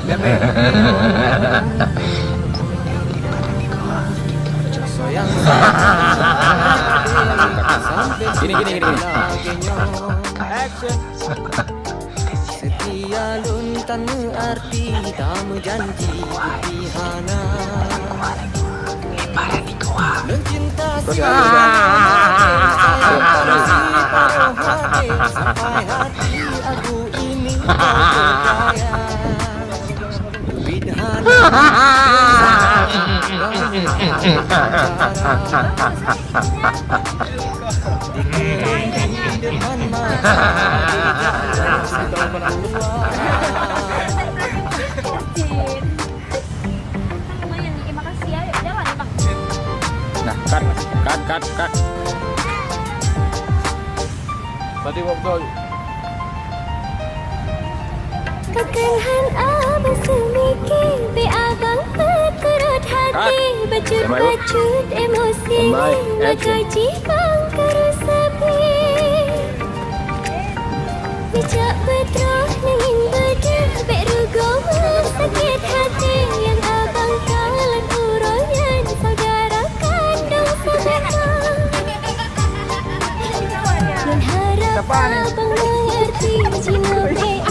Gini. Action. Setia luntan arti tak menjanji pihana. Mencinta sampai hati aku ini berdaya. Bidhana di depan mata Nah, cut. Tadi waktu Kekenhan abang semikir be abang berkerut hati Bacut-bacut emosi Bagaji bang kerusapi Bijak betroh nangin bedah Bek rugom sakit hati Yang abang kalan uroyan Saudara kandung saudara Yang harap abang mengerti Cina BI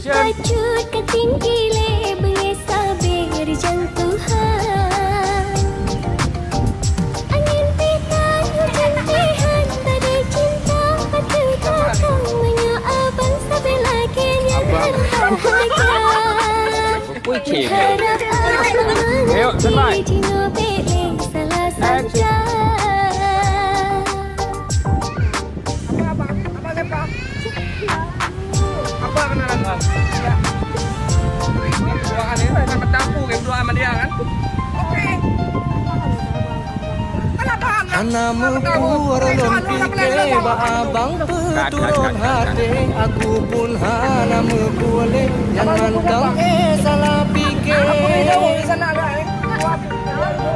Bacut ketinggi mengesabe jantuhan Angin pitan hujan tihan Tadi cinta patu takang Menyo abang sampai lagi yang harap abang mengerti Cino beli salah saja Anamu kurulun pike ba abang peturun hati Aku pun hanamu boleh Jangan kau salah pikir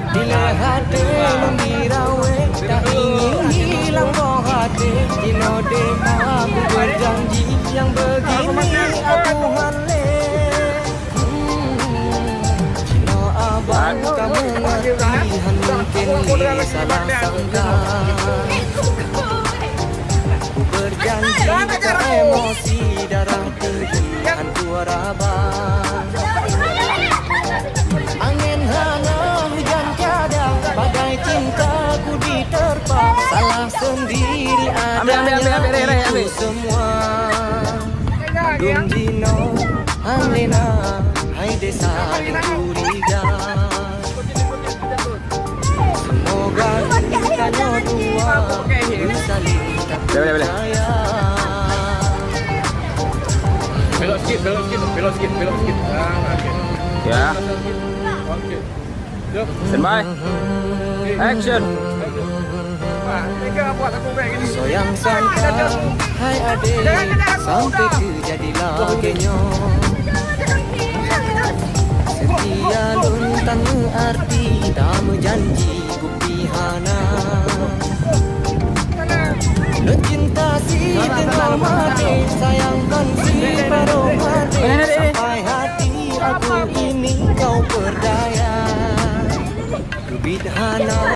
Bila hati membirawe Tak ingin hilang roh hati Dino dema aku berjanji Yang begini aku halih Cino abang kamu mengerti Mungkin ini salah sangka Ku berjanji tak emosi Darah terhian abang Angin hana hujan tiada Bagai cintaku diterpa Salah sendiri adanya itu semua Dum Dino Halena Hai desa curiga Semoga kitanya dua saling tak percaya belok sikit. Ya. Standby. Action. Soyang sangka hai adik Sampai terjadi laginya Setia luntan arti Tak menjanji kupihana Mencinta si tengah mati Sayangkan si paruh hati Sampai hati aku ini kau berdaya Bidhana